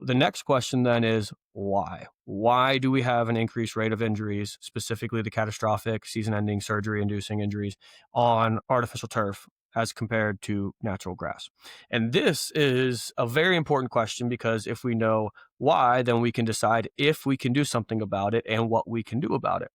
the next question then is why? Why do we have an increased rate of injuries, specifically the catastrophic season-ending surgery-inducing injuries on artificial turf as compared to natural grass? And this is a very important question because if we know why, then we can decide if we can do something about it and what we can do about it.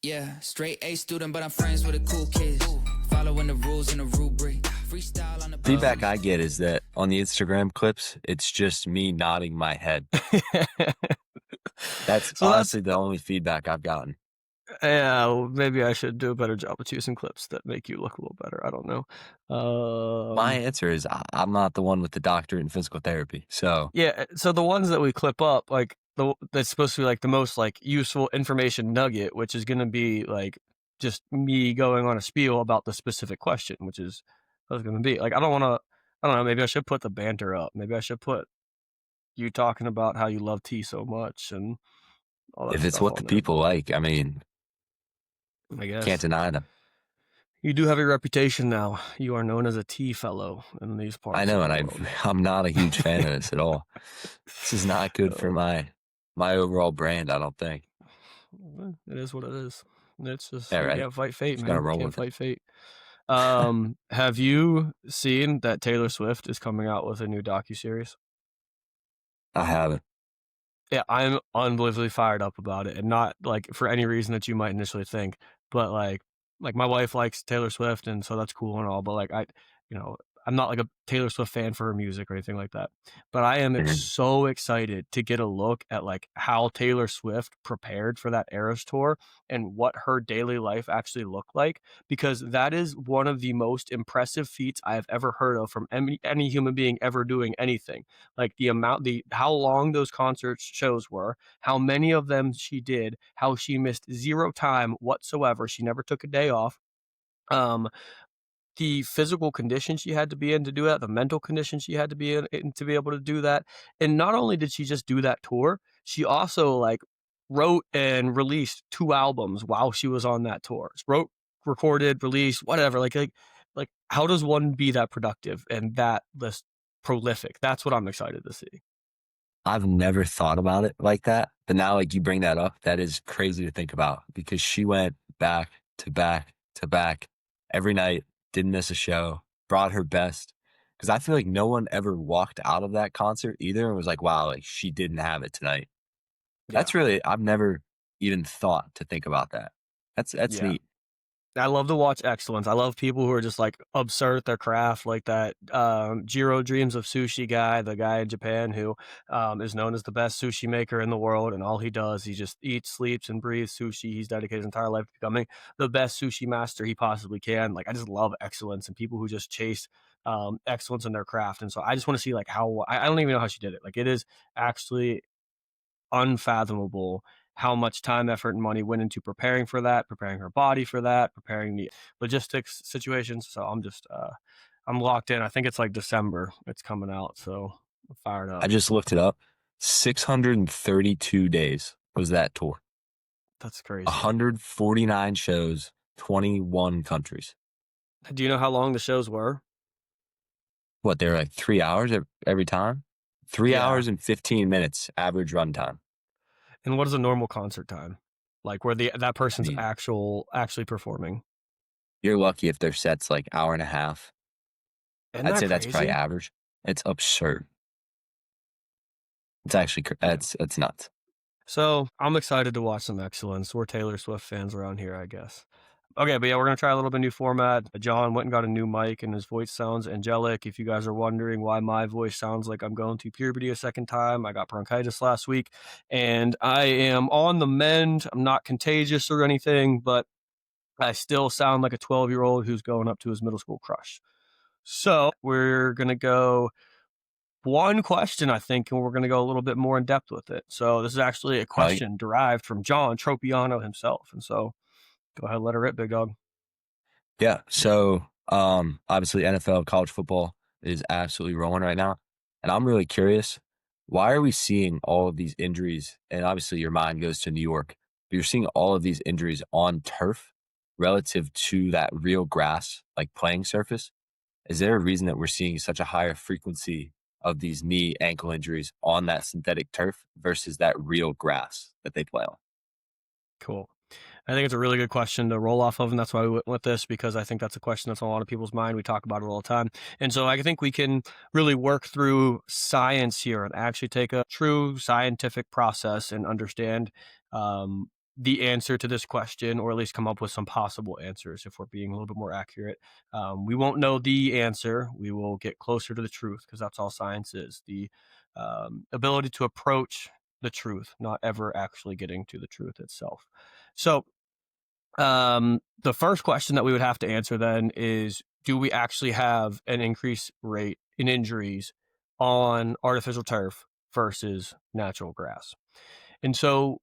Yeah, straight A student, but I'm friends with the cool kids. Following the rules and the rubric. Freestyle on the Feedback I get is that on the Instagram clips, it's just me nodding my head. That's So honestly the only feedback I've gotten. yeah, well, maybe I should do a better job of choosing clips that make you look a little better. I don't know. My answer is I'm not the one with the doctorate in physical therapy. So Yeah, so the ones that we clip up, like that's supposed to be like the most like useful information nugget, which is going to be like just me going on a spiel about the specific question, which is what it's going to be. Like I don't want to. I don't know. Maybe I should put the banter up. Maybe I should put you talking about how you love tea so much and all that if it's stuff what on the there. people like, I mean, I can't guess deny them. you do have a reputation now. You are known as a tea fellow in these I parts know, of the and world. I'm not a huge fan of this at all. This is not good for So, my overall brand, I don't think. it is what it is. It's just Yeah, you right. can't fight fate, Just gotta man. roll Can't with it. fight fate. Have you seen that Taylor Swift is coming out with a new docuseries? I haven't. Yeah, I'm unbelievably fired up about it, and not like for any reason that you might initially think, but like my wife likes Taylor Swift, and so that's cool and all. But like you know, I'm not like a Taylor Swift fan for her music or anything like that. But I am Mhm. so excited to get a look at like how Taylor Swift prepared for that Eras tour and what her daily life actually looked like, because that is one of the most impressive feats I have ever heard of from any human being ever doing anything. Like the how long those concert shows were, how many of them she did, how she missed zero time whatsoever. She never took a day off. Um, the physical condition she had to be in to do that, the mental condition she had to be in to be able to do that. And not only did she just do that tour, she also like wrote and released 2 albums while she was on that tour. Wrote, recorded, released, whatever. Like how does one be that productive and that this prolific? That's what I'm excited to see. I've never thought about it like that, but now like you bring that up, that is crazy to think about because she went back to back to back every night, didn't miss a show, brought her best. Because I feel like no one ever walked out of that concert either and was like, wow, like she didn't have it tonight. Yeah. That's really, I've never even thought to think about that. That's Yeah. neat. I love to watch excellence. I love people who are just like absurd at their craft, like that Jiro Dreams of Sushi guy, the guy in Japan who is known as the best sushi maker in the world. And all he does, he just eats, sleeps, and breathes sushi. He's dedicated his entire life to becoming the best sushi master he possibly can. Like, I just love excellence and people who just chase excellence in their craft. And so I just want to see like how I don't even know how she did it. Like, it is actually unfathomable how much time, effort, and money went into preparing for that, preparing her body for that, preparing the logistics situations. So I'm locked in. I think it's like December it's coming out, so I'm fired I up. just looked it up. 632 days was that tour. That's crazy. 149 shows, 21 countries. Do you know how long the shows were? What, they're like 3 hours every time? Three Yeah. hours and 15 minutes average runtime. And what is a normal concert time? Like where that I person's mean, actually performing. you're lucky if their set's like hour and a half. Isn't I'd that say that's probably crazy? average. It's absurd. It's actually, Yeah. that's nuts. So I'm excited to watch some excellence. We're Taylor Swift fans around here, I guess. Okay, but yeah, we're gonna try a little bit new format. John went and got a new mic, and his voice sounds angelic. If you guys are wondering why my voice sounds like I'm going through puberty a second time, I got bronchitis last week, and I am on the mend. I'm not contagious or anything, but I still sound like a 12-year-old who's going up to his middle school crush. So we're gonna go one question, I think, and we're going to go a little bit more in depth with it. So this is actually a Right? question derived from John Tropeano himself. And so go ahead, let her rip, big dog. Yeah. So, obviously NFL college football is absolutely rolling right now. And I'm really curious, why are we seeing all of these injuries? And obviously your mind goes to New York, but you're seeing all of these injuries on turf relative to that real grass, like playing surface. Is there a reason that we're seeing such a higher frequency of these knee ankle injuries on that synthetic turf versus that real grass that they play on? Cool. I think it's a really good question to roll off of, and that's why we went with this, because I think that's a question that's on a lot of people's mind. We talk about it all the time. And so I think we can really work through science here and actually take a true scientific process and understand the answer to this question, or at least come up with some possible answers if we're being a little bit more accurate. We won't know the answer. We will get closer to the truth, because that's all science is, the ability to approach the truth, not ever actually getting to the truth itself. So the first question that we would have to answer then is, do we actually have an increased rate in injuries on artificial turf versus natural grass? And so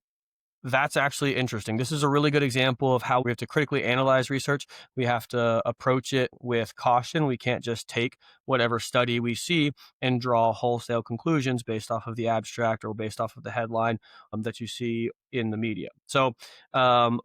that's actually interesting. This is a really good example of how we have to critically analyze research. We have to approach it with caution. We can't just take whatever study we see and draw wholesale conclusions based off of the abstract or based off of the headline that you see in the media. So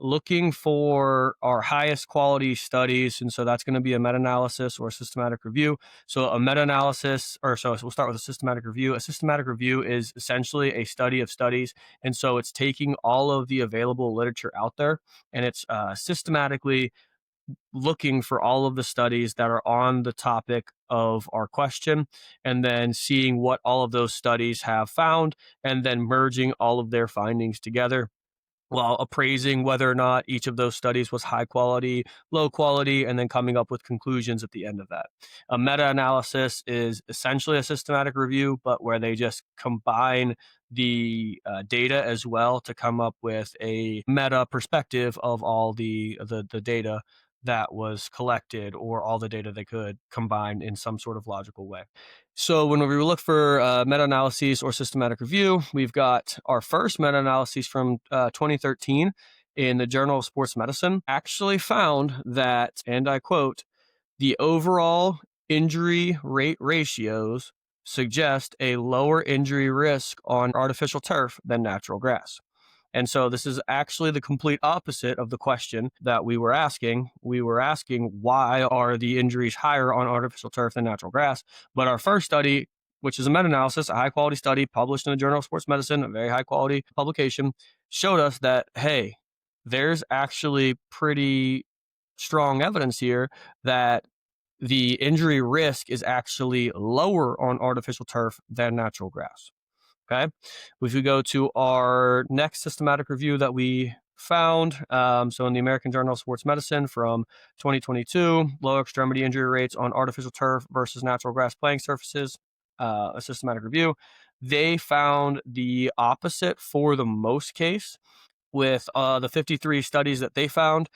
looking for our highest quality studies, and so that's going to be a meta-analysis or a systematic review. So a meta-analysis, so we'll start with a systematic review. A systematic review is essentially a study of studies, and so it's taking all of the available literature out there, and it's systematically looking for all of the studies that are on the topic of our question, and then seeing what all of those studies have found, and then merging all of their findings together while appraising whether or not each of those studies was high quality, low quality, and then coming up with conclusions at the end of that. A meta-analysis is essentially a systematic review, but where they just combine the data as well to come up with a meta perspective of all the data that was collected, or all the data they could combine in some sort of logical way. So when we look for meta-analyses or systematic review, we've got our first meta-analysis from 2013 in the Journal of Sports Medicine, actually found that, and I quote, the overall injury rate ratios suggest a lower injury risk on artificial turf than natural grass. And so this is actually the complete opposite of the question that we were asking. We were asking, why are the injuries higher on artificial turf than natural grass? But our first study, which is a meta-analysis, a high-quality study published in the Journal of Sports Medicine, a very high-quality publication, showed us that, hey, there's actually pretty strong evidence here that the injury risk is actually lower on artificial turf than natural grass. Okay. If we go to our next systematic review that we found, so in the American Journal of Sports Medicine from 2022, lower extremity injury rates on artificial turf versus natural grass playing surfaces, a systematic review, they found the opposite for the most case. With the 53 studies that they found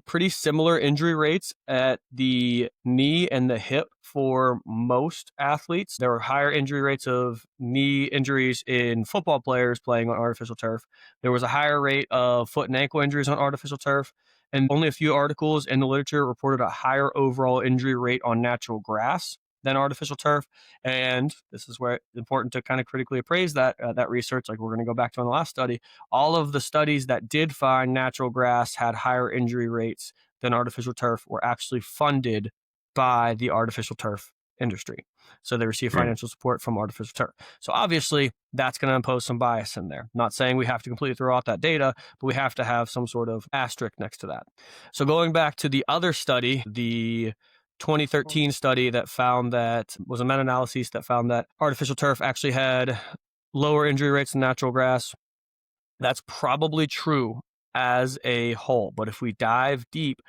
pretty similar injury rates at the knee and the hip for most athletes. There were higher injury rates of knee injuries in football players playing on artificial turf. There was a higher rate of foot and ankle injuries on artificial turf. And only a few articles in the literature reported a higher overall injury rate on natural grass than artificial turf. And this is where it's important to kind of critically appraise that research, like we're going to go back to in the last study. All of the studies that did find natural grass had higher injury rates than artificial turf were actually funded by the artificial turf industry. So they receive financial support from artificial turf. So obviously that's going to impose some bias in there. Not saying we have to completely throw out that data, but we have to have some sort of asterisk next to that. So going back to the other study, the 2013 study that found that was a meta-analysis that found that artificial turf actually had lower injury rates than natural grass. That's probably true as a whole. But if we dive deep,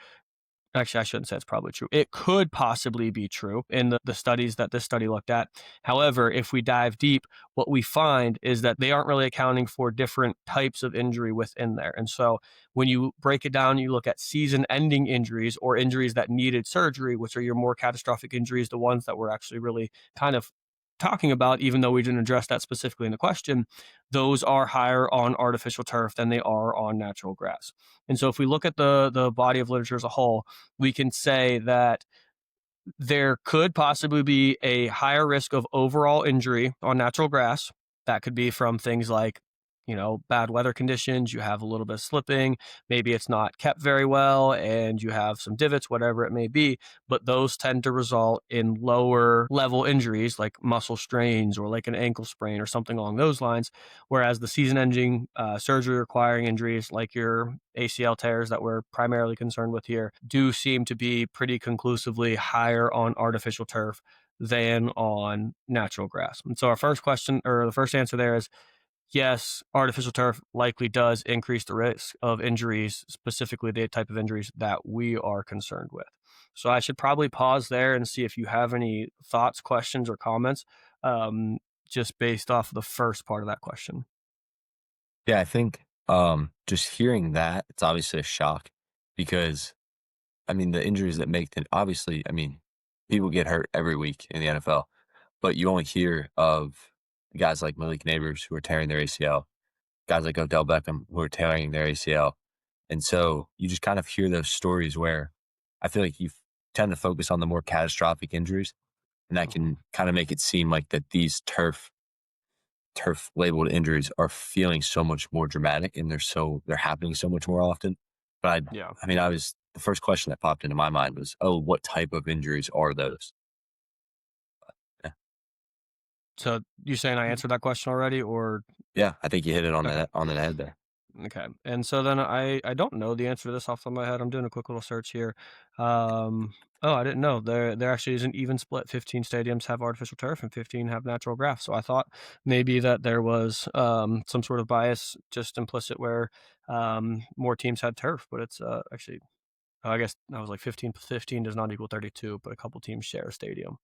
actually, I shouldn't say it's probably true. It could possibly be true in the studies that this study looked at. However, if we dive deep, what we find is that they aren't really accounting for different types of injury within there. And so when you break it down, you look at season-ending injuries or injuries that needed surgery, which are your more catastrophic injuries, the ones that we're actually really kind of talking about, even though we didn't address that specifically in the question, those are higher on artificial turf than they are on natural grass. And so if we look at the body of literature as a whole, we can say that there could possibly be a higher risk of overall injury on natural grass. That could be from things like bad weather conditions, you have a little bit of slipping, maybe it's not kept very well, and you have some divots, whatever it may be. But those tend to result in lower level injuries like muscle strains or like an ankle sprain or something along those lines. Whereas the season ending surgery requiring injuries like your ACL tears that we're primarily concerned with here do seem to be pretty conclusively higher on artificial turf than on natural grass. And so our first question, or the first answer there, is yes, artificial turf likely does increase the risk of injuries, specifically the type of injuries that we are concerned with. So I should probably pause there and see if you have any thoughts, questions, or comments, just based off of the first part of that question. Yeah, I think just hearing that, it's obviously a shock because I mean the injuries that make it obviously, I mean, people get hurt every week in the NFL, but you only hear of guys like Malik Neighbors who are tearing their ACL, guys like Odell Beckham who are tearing their ACL. And so you just kind of hear those stories where I feel like you tend to focus on the more catastrophic injuries, and that Mhm. can kind of make it seem like that these turf labeled injuries are feeling so much more dramatic and they're happening so much more often. But Yeah. I mean, I was the first question that popped into my mind was, oh, what type of injuries are those? Yeah, So you saying I answered that question already, or yeah, I think you hit it okay? on the head there. Okay. And so then I don't know the answer to this off the top of my head. I'm doing a quick little search here. Oh, I didn't know there actually is an even split. 15 stadiums have artificial turf and 15 have natural grass. So I thought maybe that there was some sort of bias just implicit where more teams had turf, but it's actually I guess I was like 15 does not equal 32, but a couple teams share a stadium.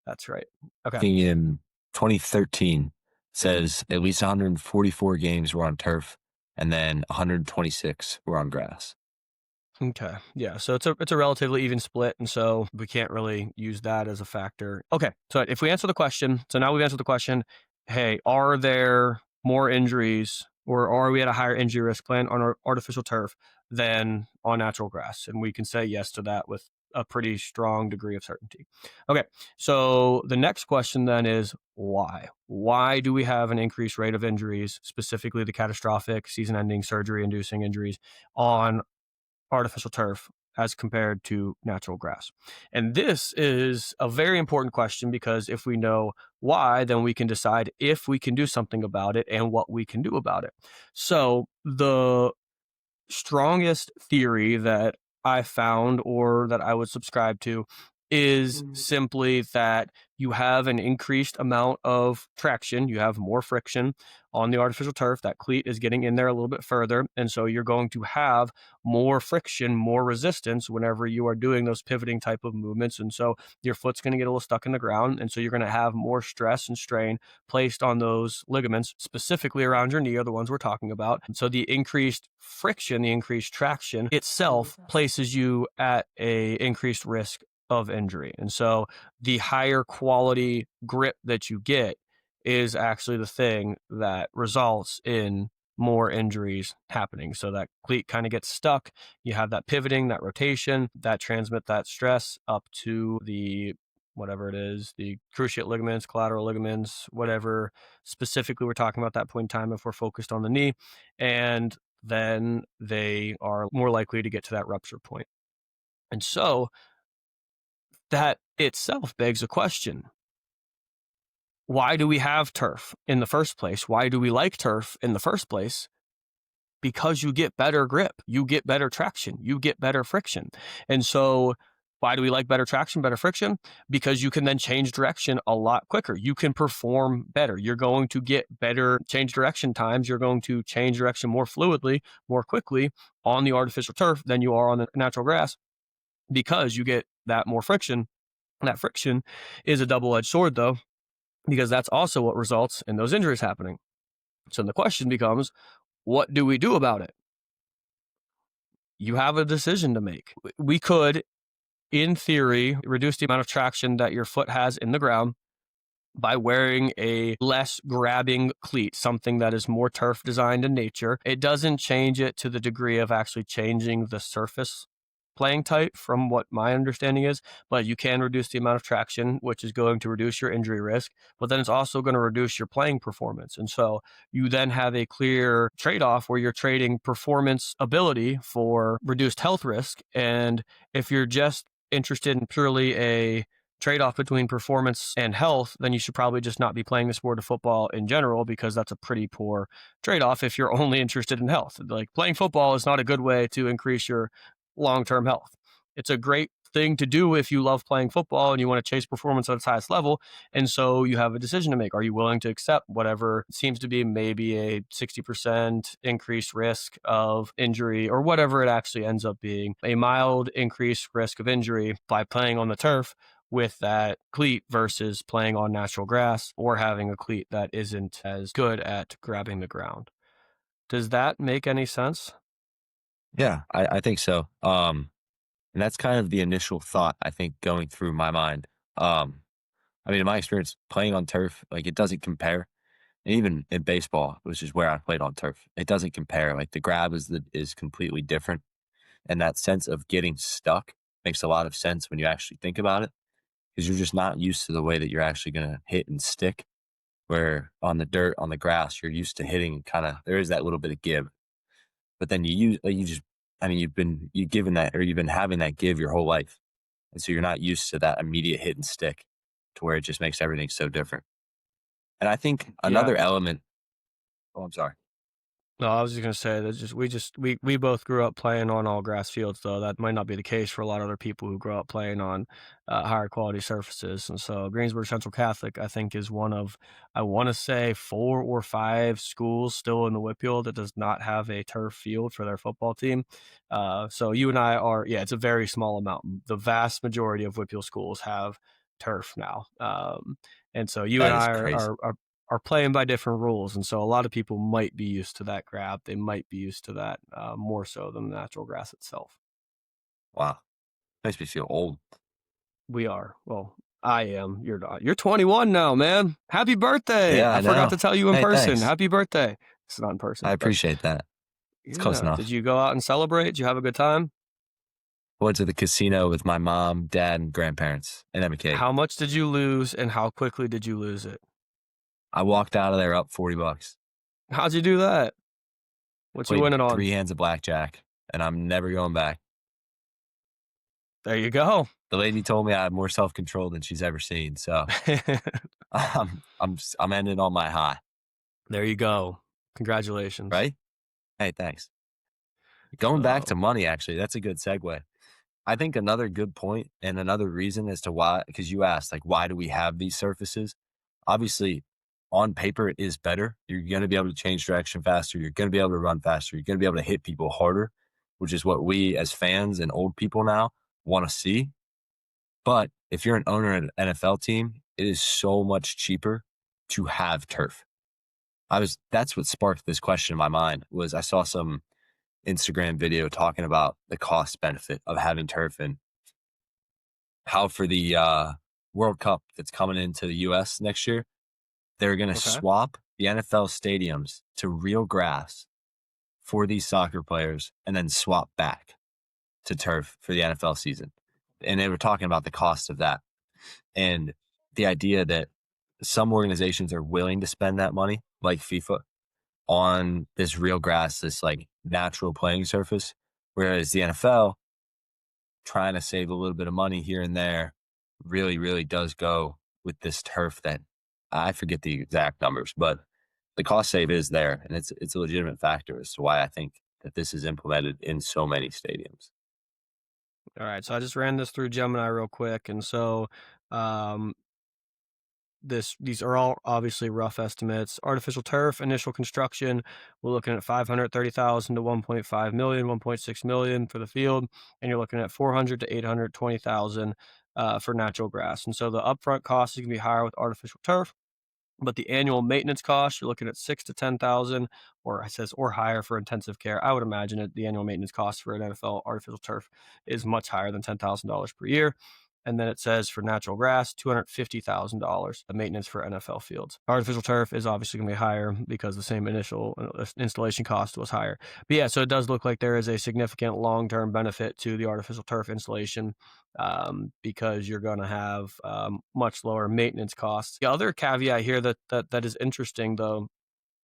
That's right. Okay. Looking in 2013 says at least 144 games were on turf and then 126 were on grass. Okay. Yeah. So it's a relatively even split, and so we can't really use that as a factor. Okay. So if we answer the question, so now we've answered the question, hey, are there more injuries or are we at a higher injury risk playing on our artificial turf than on natural grass? And we can say yes to that with a pretty strong degree of certainty. Okay. So the next question then is why? Why do we have an increased rate of injuries, specifically the catastrophic season ending surgery inducing injuries on artificial turf as compared to natural grass? And this is a very important question because if we know why, then we can decide if we can do something about it and what we can do about it. So the strongest theory that I found or that I would subscribe to is simply that you have an increased amount of traction, you have more friction on the artificial turf. That cleat is getting in there a little bit further. And so you're going to have more friction, more resistance whenever you are doing those pivoting type of movements. And so your foot's going to get a little stuck in the ground. And so you're going to have more stress and strain placed on those ligaments, specifically around your knee, are the ones we're talking about. And so the increased friction, the increased traction itself places you at a increased risk of injury. And so the higher quality grip that you get is actually the thing that results in more injuries happening. So that cleat kind of gets stuck. You have that pivoting, that rotation, that transmit that stress up to the whatever it is, the cruciate ligaments, collateral ligaments, whatever specifically we're talking about at that point in time if we're focused on the knee. And then they are more likely to get to that rupture point. And so that itself begs a question. Why do we have turf in the first place? Why do we like turf in the first place? Because you get better grip, you get better traction, you get better friction. And so why do we like better traction, better friction? Because you can then change direction a lot quicker. You can perform better. You're going to get better change direction times. You're going to change direction more fluidly, more quickly on the artificial turf than you are on the natural grass because you get that more friction. That friction is a double-edged sword, though, because that's also what results in those injuries happening. So the question becomes, what do we do about it? You have a decision to make. We could, in theory, reduce the amount of traction that your foot has in the ground by wearing a less grabbing cleat, something that is more turf designed in nature. It doesn't change it to the degree of actually changing the surface playing tight from what my understanding is, but you can reduce the amount of traction, which is going to reduce your injury risk, but then it's also going to reduce your playing performance. And so you then have a clear trade-off where you're trading performance ability for reduced health risk. And if you're just interested in purely a trade-off between performance and health, then you should probably just not be playing the sport of football in general, because that's a pretty poor trade-off if you're only interested in health. Like, playing football is not a good way to increase your long-term health. It's a great thing to do if you love playing football and you want to chase performance at its highest level. And so you have a decision to make. Are you willing to accept whatever seems to be maybe a 60% increased risk of injury, or whatever it actually ends up being, a mild increased risk of injury by playing on the turf with that cleat versus playing on natural grass or having a cleat that isn't as good at grabbing the ground? Does that make any sense? Yeah, I think so. And that's kind of the initial thought, I think, going through my mind. Um, I mean, in my experience playing on turf, like, it doesn't compare. And even in baseball, which is where I played on turf, it doesn't compare. Like, the grab is completely different. And that sense of getting stuck makes a lot of sense when you actually think about it, because you're just not used to the way that you're actually gonna hit and stick. Where on the dirt, on the grass, you're used to hitting kinda there is that little bit of give. But then you just I mean, you've given that, or you've been having that give your whole life. And so you're not used to that immediate hit and stick, to where it just makes everything so different. And I think Yeah. another element. Oh, I'm sorry. No, I was just gonna say that we both grew up playing on all grass fields, though that might not be the case for a lot of other people who grow up playing on higher quality surfaces. And so Greensburg Central Catholic, I think, is one of, I want to say, 4 or 5 schools still in the Whitfield that does not have a turf field for their football team. So you and I are, yeah, it's a very small amount. The vast majority of Whitfield schools have turf now. And so you and That is I crazy. are playing by different rules. And so a lot of people might be used to that grab. They might be used to that more so than the natural grass itself. Wow. Makes me feel old. We are. Well, I am. You're not. You're 21 now, man. Happy birthday. Yeah, I I forgot know. to tell you in Hey, person. thanks. Happy birthday. It's not in I person, but appreciate that. It's close yeah. Did enough. you go out and celebrate? Did you have a good time? Went to the casino with my mom, dad, and grandparents, and then a cake. How much did you lose and how quickly did you lose it? I walked out of there up $40. How'd you do that? What you Played winning on? 3 hands of blackjack, and I'm never going back. There you go. The lady told me I have more self-control than she's ever seen, so I'm ending on my high, There you go. Congratulations. right? Hey, thanks. Going back to So, money, actually, that's a good segue. I think another good point and another reason as to why, because you asked, like, why do we have these surfaces? Obviously, on paper, it is better. You're going to be able to change direction faster. You're going to be able to run faster. You're going to be able to hit people harder, which is what we as fans and old people now want to see. But if you're an owner of an NFL team, it is so much cheaper to have turf. That's what sparked this question in my mind. Was I saw some Instagram video talking about the cost benefit of having turf, and how for the World Cup that's coming into the US next year, they're going to okay. swap the NFL stadiums to real grass for these soccer players, and then swap back to turf for the NFL season. And they were talking about the cost of that, and the idea that some organizations are willing to spend that money, like FIFA, on this real grass, this like natural playing surface, whereas the NFL, trying to save a little bit of money here and there, really, really does go with this turf that I forget the exact numbers, but the cost save is there, and it's a legitimate factor as to why I think that this is implemented in so many stadiums. All right. So I just ran this through Gemini real quick. And so um, these are all obviously rough estimates. Artificial turf, initial construction, we're looking at 530,000 to 1.5 million, 1.6 million for the field, and you're looking at 400 to 820,000 for natural grass. And so the upfront cost is going to be higher with artificial turf, but the annual maintenance cost, you're looking at 6 to 10,000, or it says or higher for intensive care. I would imagine the annual maintenance cost for an NFL artificial turf is much higher than $10,000 per year. And then it says for natural grass, $250,000 of maintenance for NFL fields. Artificial turf is obviously going to be higher because the same initial installation cost was higher. But yeah, so it does look like there is a significant long-term benefit to the artificial turf installation, because you're going to have much lower maintenance costs. The other caveat here that is interesting, though,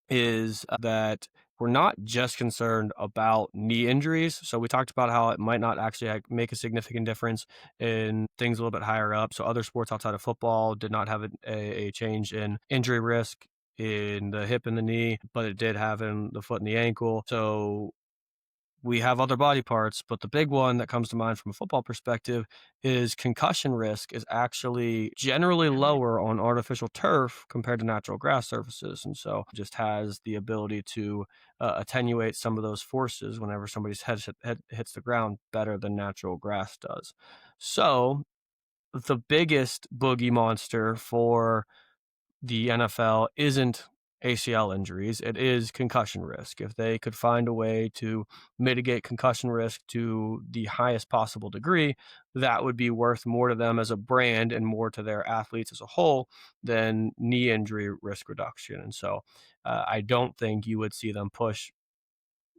is that we're not just concerned about knee injuries. So we talked about how it might not actually make a significant difference in things a little bit higher up. So other sports outside of football did not have a change in injury risk in the hip and the knee, but it did have in the foot and the ankle. So we have other body parts, but the big one that comes to mind from a football perspective is concussion risk is actually generally lower on artificial turf compared to natural grass surfaces. And so it just has the ability to attenuate some of those forces whenever somebody's head hits the ground better than natural grass does. So the biggest boogie monster for the NFL isn't ACL injuries, it is concussion risk. If they could find a way to mitigate concussion risk to the highest possible degree, that would be worth more to them as a brand and more to their athletes as a whole than knee injury risk reduction. And so I don't think you would see them push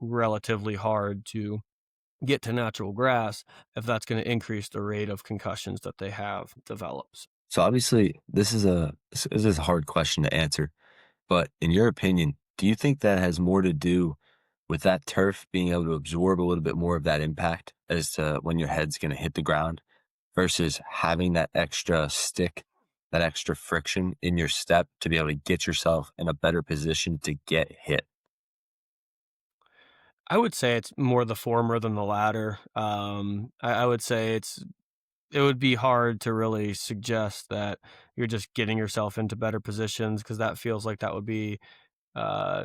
relatively hard to get to natural grass if that's going to increase the rate of concussions that they have develops. So obviously, this is a hard question to answer. But in your opinion, do you think that has more to do with that turf being able to absorb a little bit more of that impact as to when your head's going to hit the ground versus having that extra stick, that extra friction in your step to be able to get yourself in a better position to get hit? I would say it's more the former than the latter. I would say it would be hard to really suggest that you're just getting yourself into better positions because that feels like that would be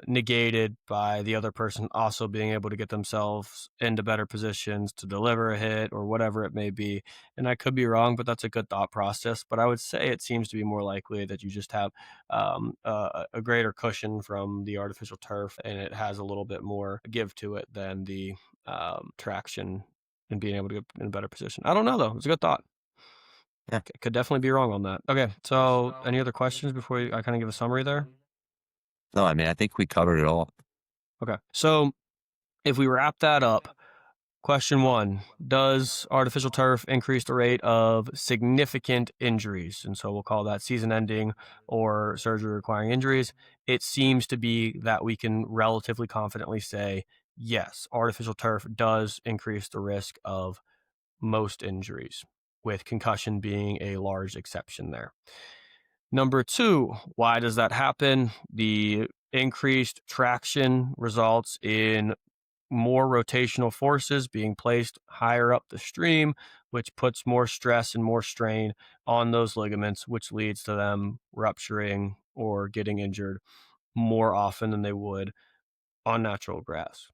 negated by the other person also being able to get themselves into better positions to deliver a hit or whatever it may be. And I could be wrong, but that's a good thought process. But I would say it seems to be more likely that you just have a greater cushion from the artificial turf and it has a little bit more give to it than the traction and being able to get in a better position. I don't know, though. It's a good thought. Yeah. Could definitely be wrong on that. Okay. So, any other questions before I kind of give a summary there? No, I mean, I think we covered it all. Okay. So, if we wrap that up, question one, does artificial turf increase the rate of significant injuries? And so we'll call that season ending or surgery requiring injuries. It seems to be that we can relatively confidently say, yes, artificial turf does increase the risk of most injuries, with concussion being a large exception there. Number two, why does that happen? The increased traction results in more rotational forces being placed higher up the stream, which puts more stress and more strain on those ligaments, which leads to them rupturing or getting injured more often than they would on natural grass.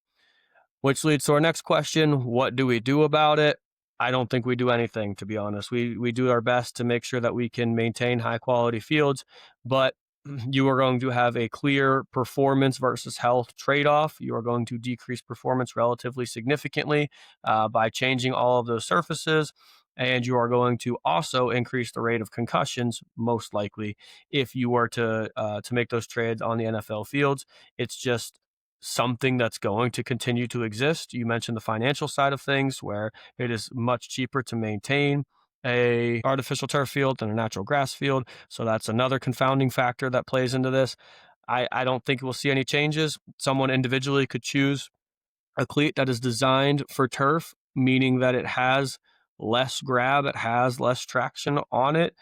Which leads to our next question. What do we do about it? I don't think we do anything, to be honest. We do our best to make sure that we can maintain high quality fields, but you are going to have a clear performance versus health trade-off. You are going to decrease performance relatively significantly by changing all of those surfaces. And you are going to also increase the rate of concussions, most likely, if you were to make those trades on the NFL fields. It's just something that's going to continue to exist. You mentioned the financial side of things, where it is much cheaper to maintain a artificial turf field than a natural grass field. So that's another confounding factor that plays into this. I don't think we'll see any changes. Someone individually could choose a cleat that is designed for turf, meaning that it has less grab, it has less traction on it.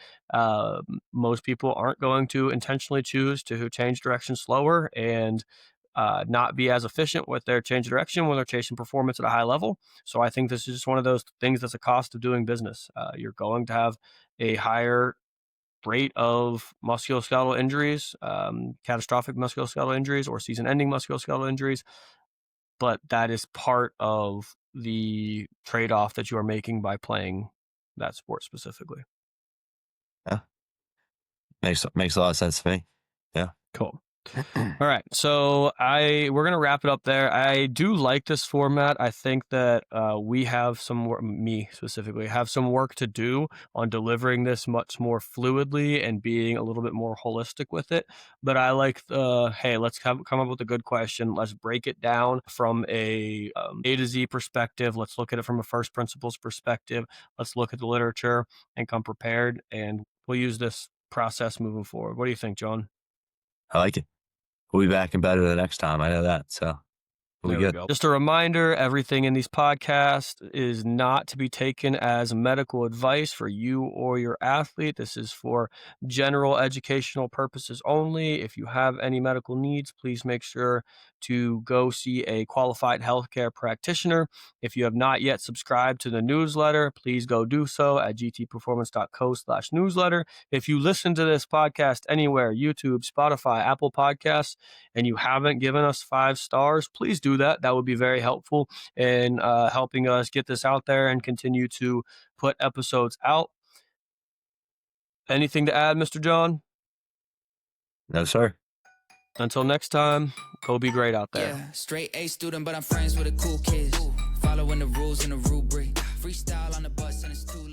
Most people aren't going to intentionally choose to change direction slower and not be as efficient with their change of direction when they're chasing performance at a high level. So I think this is just one of those things that's a cost of doing business. You're going to have a higher rate of musculoskeletal injuries, catastrophic musculoskeletal injuries, or season-ending musculoskeletal injuries, but that is part of the trade-off that you are making by playing that sport specifically. Yeah. Makes a lot of sense to me. Yeah. Cool. All right, so we're gonna wrap it up there. I do like this format. I think that we have some work, me specifically, have some work to do on delivering this much more fluidly and being a little bit more holistic with it. But I like the hey, let's come up with a good question. Let's break it down from A to Z perspective. Let's look at it from a first principles perspective. Let's look at the literature and come prepared. And we'll use this process moving forward. What do you think, John? I like it. We'll be back and better the next time. I know that. So we'll be There we good. go. Just a reminder, everything in these podcasts is not to be taken as medical advice for you or your athlete. This is for general educational purposes only. If you have any medical needs, please make sure to go see a qualified healthcare practitioner. If you have not yet subscribed to the newsletter, please go do so at gtperformance.co/newsletter. If you listen to this podcast anywhere, YouTube, Spotify, Apple Podcasts, and you haven't given us 5 stars, please do that. That would be very helpful in helping us get this out there and continue to put episodes out. Anything to add, Mr. John? No, sir. Until next time, go be great out there. Yeah, straight A student, but I'm friends with the cool kids. Following the rules and the rubric. Freestyle on the bus and it's too